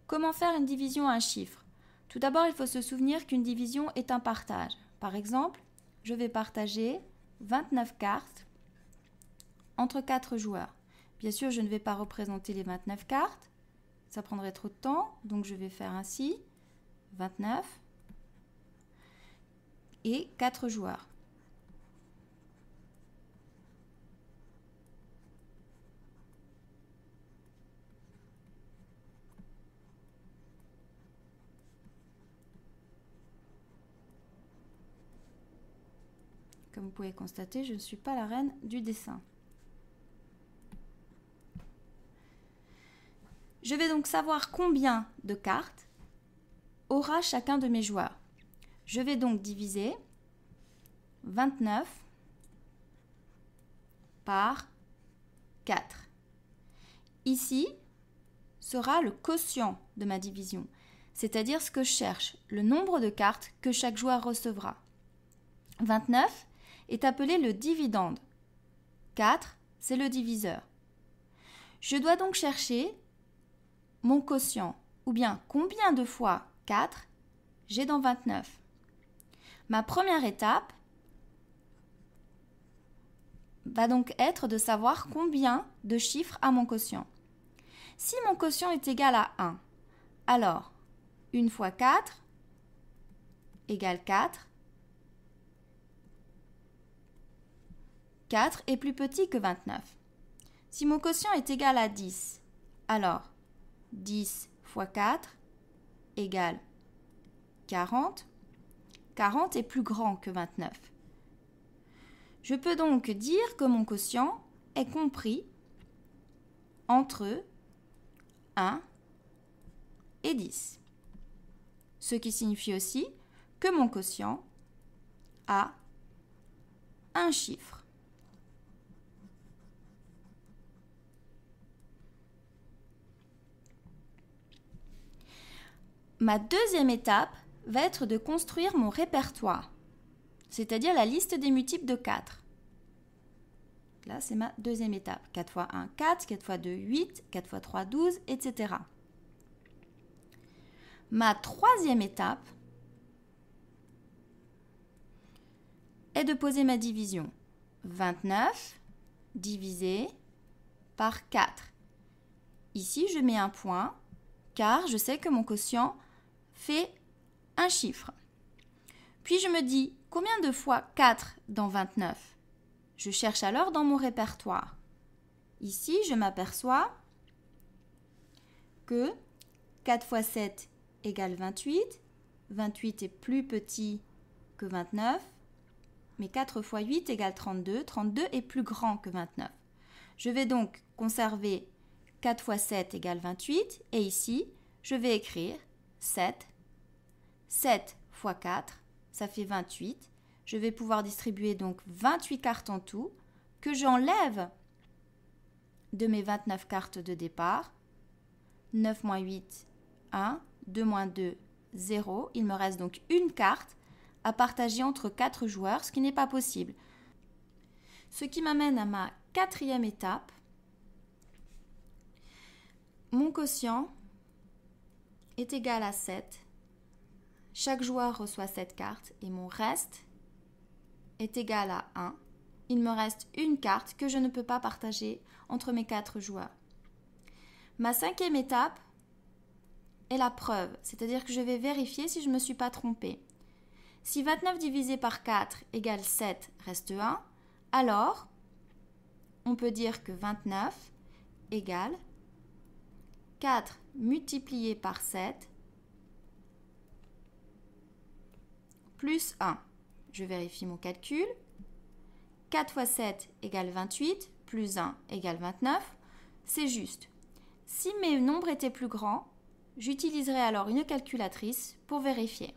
Comment faire une division à un chiffre? Tout d'abord, il faut se souvenir qu'une division est un partage. Par exemple, je vais partager 29 cartes entre 4 joueurs. Bien sûr, je ne vais pas représenter les 29 cartes. Ça prendrait trop de temps, donc je vais faire ainsi. 29 et 4 joueurs. Comme vous pouvez constater, je ne suis pas la reine du dessin. Je vais donc savoir combien de cartes aura chacun de mes joueurs. Je vais donc diviser 29 par 4. Ici sera le quotient de ma division, c'est-à-dire ce que je cherche, le nombre de cartes que chaque joueur recevra. 29 est appelé le dividende. 4, c'est le diviseur. Je dois donc chercher mon quotient, ou bien combien de fois 4 j'ai dans 29. Ma première étape va donc être de savoir combien de chiffres a mon quotient. Si mon quotient est égal à 1, alors 1 fois 4 égale 4. 4 est plus petit que 29. Si mon quotient est égal à 10, alors 10 fois 4 égale 40. 40 est plus grand que 29. Je peux donc dire que mon quotient est compris entre 1 et 10. Ce qui signifie aussi que mon quotient a un chiffre. Ma deuxième étape va être de construire mon répertoire, c'est-à-dire la liste des multiples de 4. Là, c'est ma deuxième étape. 4 fois 1, 4, 4 fois 2, 8, 4 fois 3, 12, etc. Ma troisième étape est de poser ma division. 29 divisé par 4. Ici, je mets un point, car je sais que mon quotient fait un chiffre. Puis je me dis, combien de fois 4 dans 29? Je cherche alors dans mon répertoire. Ici, je m'aperçois que 4 fois 7 égale 28. 28 est plus petit que 29. Mais 4 fois 8 égale 32. 32 est plus grand que 29. Je vais donc conserver 4 fois 7 égale 28. Et ici, je vais écrire 7. 7 fois 4, ça fait 28. Je vais pouvoir distribuer donc 28 cartes en tout que j'enlève de mes 29 cartes de départ. 9 moins 8, 1. 2 moins 2, 0. Il me reste donc une carte à partager entre 4 joueurs, ce qui n'est pas possible. Ce qui m'amène à ma quatrième étape. Mon quotient est égal à 7. Chaque joueur reçoit 7 cartes et mon reste est égal à 1. Il me reste une carte que je ne peux pas partager entre mes 4 joueurs. Ma cinquième étape est la preuve, c'est-à-dire que je vais vérifier si je ne me suis pas trompée. Si 29 divisé par 4 égale 7 reste 1, alors on peut dire que 29 égale 4 multiplié par 7 plus 1. Je vérifie mon calcul. 4 fois 7 égale 28, plus 1 égale 29. C'est juste. Si mes nombres étaient plus grands, j'utiliserai alors une calculatrice pour vérifier.